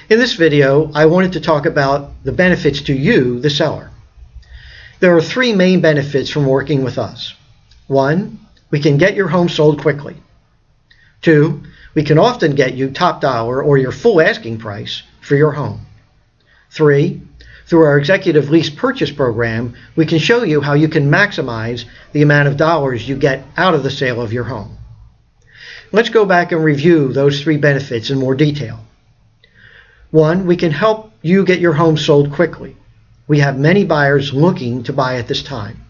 In this video, I wanted to talk about the benefits to you, the seller. There are three main benefits from working with us. 1, we can get your home sold quickly. 2, we can often get you top dollar or your full asking price for your home. 3, through our Executive Lease Purchase Program, we can show you how you can maximize the amount of dollars you get out of the sale of your home. Let's go back and review those three benefits in more detail. 1, we can help you get your home sold quickly. We have many buyers looking to buy at this time.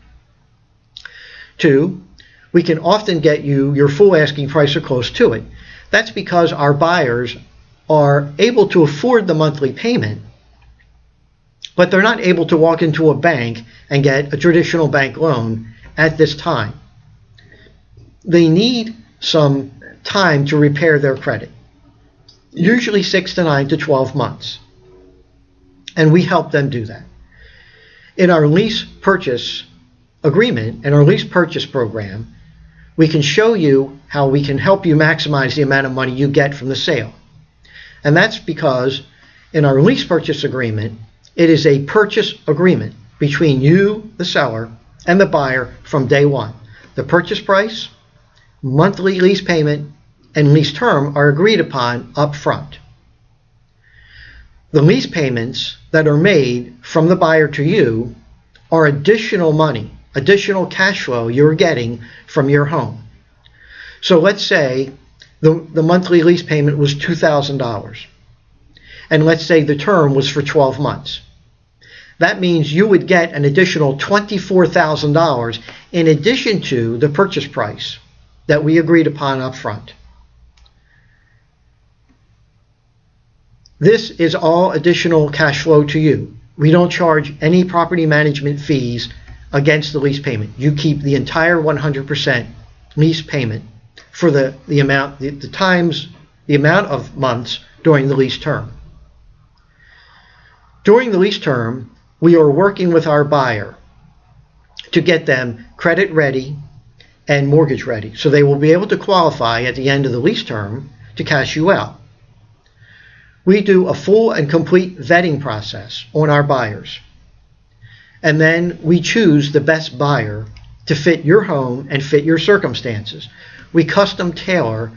2, we can often get you your full asking price or close to it. That's because our buyers are able to afford the monthly payment, but they're not able to walk into a bank and get a traditional bank loan at this time. They need some time to repair their credit, usually 6 to 9 to 12 months, and we help them do that. In our lease purchase agreement and our lease purchase program, we can show you how we can help you maximize the amount of money you get from the sale. And that's because in our lease purchase agreement, it is a purchase agreement between you, the seller, and the buyer from day one. The purchase price, monthly lease payment, and lease term are agreed upon up front. The lease payments that are made from the buyer to you are additional money, additional cash flow you're getting from your home. So let's say the monthly lease payment was $2,000, and let's say the term was for 12 months. That means you would get an additional $24,000 in addition to the purchase price that we agreed upon up front. This is all additional cash flow to you. We don't charge any property management fees against the lease payment. You keep the entire 100% lease payment for the amount of months during the lease term. During the lease term, we are working with our buyer to get them credit ready and mortgage ready, so they will be able to qualify at the end of the lease term to cash you out. We do a full and complete vetting process on our buyers, and then we choose the best buyer to fit your home and fit your circumstances. We custom tailor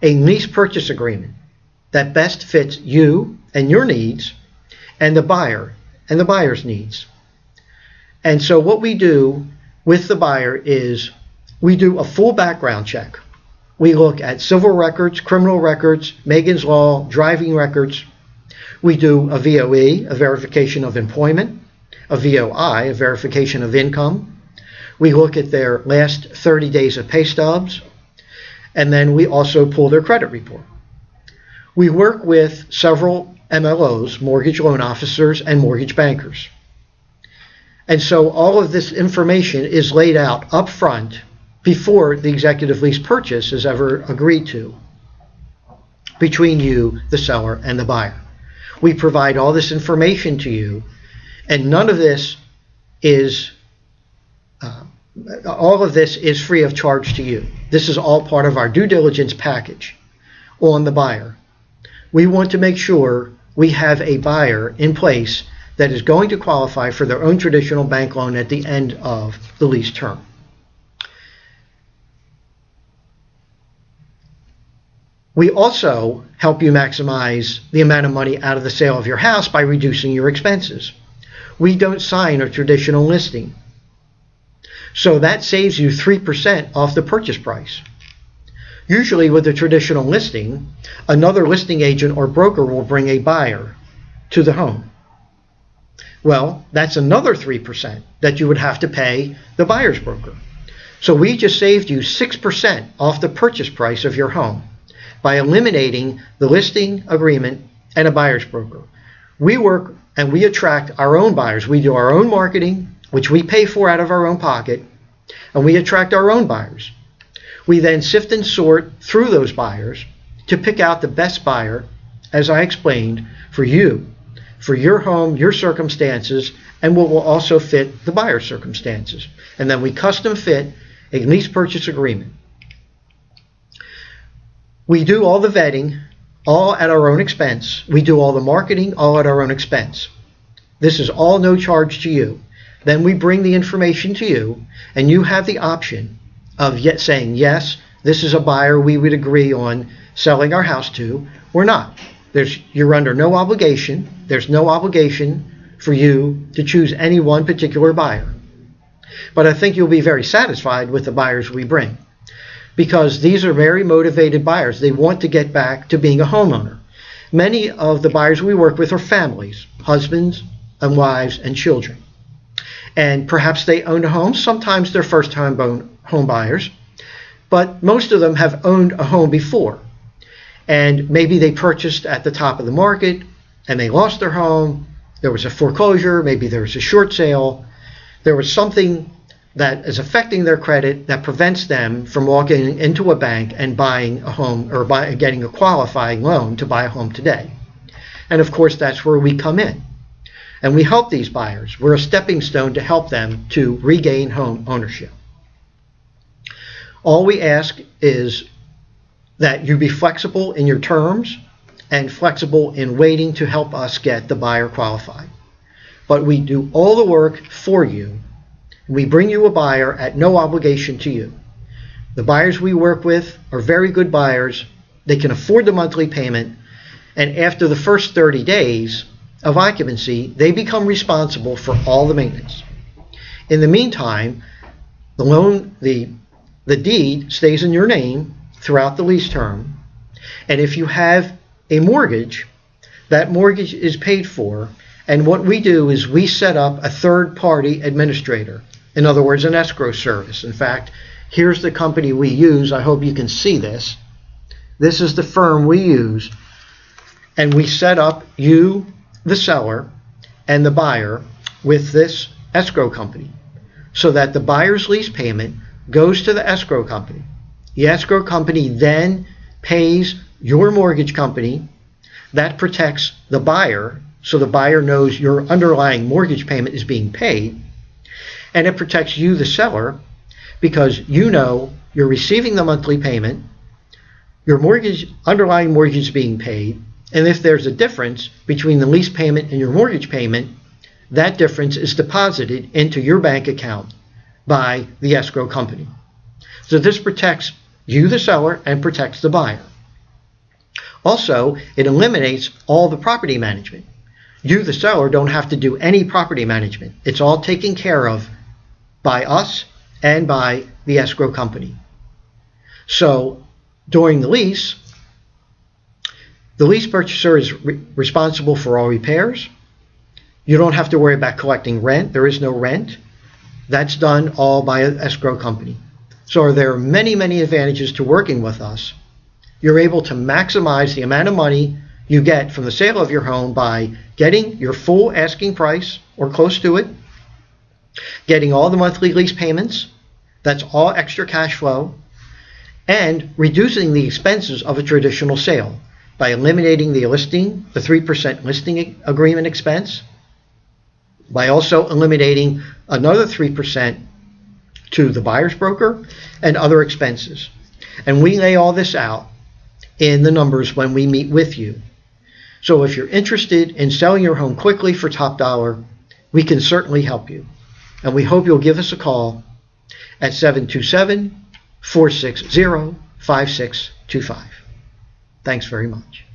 a lease purchase agreement that best fits you and your needs and the buyer and the buyer's needs. And so what we do with the buyer is we do a full background check. We look at civil records, criminal records, Megan's Law, driving records. We do a VOE, a verification of employment, a VOI, a verification of income. We look at their last 30 days of pay stubs, and then we also pull their credit report. We work with several MLOs, mortgage loan officers, and mortgage bankers. And so all of this information is laid out up front before the executive lease purchase is ever agreed to between you, the seller, and the buyer. We provide all this information to you, and none of this is all of this is free of charge to you. This is all part of our due diligence package on the buyer. We want to make sure we have a buyer in place that is going to qualify for their own traditional bank loan at the end of the lease term. We also help you maximize the amount of money out of the sale of your house by reducing your expenses. We don't sign a traditional listing, so that saves you 3% off the purchase price. Usually with a traditional listing, another listing agent or broker will bring a buyer to the home. Well, that's another 3% that you would have to pay the buyer's broker. So we just saved you 6% off the purchase price of your home by eliminating the listing agreement and a buyer's broker. We work and we attract our own buyers. We do our own marketing, which we pay for out of our own pocket, and we attract our own buyers. We then sift and sort through those buyers to pick out the best buyer, as I explained, for you, for your home, your circumstances, and what will also fit the buyer's circumstances. And then we custom fit a lease purchase agreement. We do all the vetting, all at our own expense. We do all the marketing, all at our own expense. This is all no charge to you. Then we bring the information to you, and you have the option of yet saying, yes, this is a buyer we would agree on selling our house to, or not. You're under no obligation. There's no obligation for you to choose any one particular buyer. But I think you'll be very satisfied with the buyers we bring, because these are very motivated buyers. They want to get back to being a homeowner. Many of the buyers we work with are families, husbands and wives and children. And perhaps they own a home. Sometimes they're first-time home buyers, but most of them have owned a home before. And maybe they purchased at the top of the market and they lost their home. There was a foreclosure, maybe there was a short sale. There was something that is affecting their credit that prevents them from walking into a bank and buying a home, or getting a qualifying loan to buy a home today. And of course, that's where we come in. And we help these buyers. We're a stepping stone to help them to regain home ownership. All we ask is that you be flexible in your terms and flexible in waiting to help us get the buyer qualified. But we do all the work for you. We bring you a buyer at no obligation to you. The buyers we work with are very good buyers. They can afford the monthly payment. And after the first 30 days of occupancy, they become responsible for all the maintenance. In the meantime, the loan, the deed stays in your name throughout the lease term. And if you have a mortgage, that mortgage is paid for. And what we do is we set up a third-party administrator. In other words, an escrow service. In fact, here's the company we use. I hope you can see this. This is the firm we use. And we set up you, the seller, and the buyer with this escrow company, so that the buyer's lease payment goes to the escrow company. The escrow company then pays your mortgage company. That protects the buyer, so the buyer knows your underlying mortgage payment is being paid. And it protects you, the seller, because you know you're receiving the monthly payment, your underlying mortgage is being paid, and if there's a difference between the lease payment and your mortgage payment, that difference is deposited into your bank account by the escrow company. So this protects you, the seller, and protects the buyer. Also, it eliminates all the property management. You, the seller, don't have to do any property management. It's all taken care of by us and by the escrow company. So during the lease purchaser is responsible for all repairs. You don't have to worry about collecting rent. There is no rent. That's done all by an escrow company. So there are many, many advantages to working with us. You're able to maximize the amount of money you get from the sale of your home by getting your full asking price or close to it, getting all the monthly lease payments, that's all extra cash flow, and reducing the expenses of a traditional sale by eliminating the 3% listing agreement expense, by also eliminating another 3% to the buyer's broker and other expenses. And we lay all this out in the numbers when we meet with you. So if you're interested in selling your home quickly for top dollar, we can certainly help you. And we hope you'll give us a call at 727-460-5625. Thanks very much.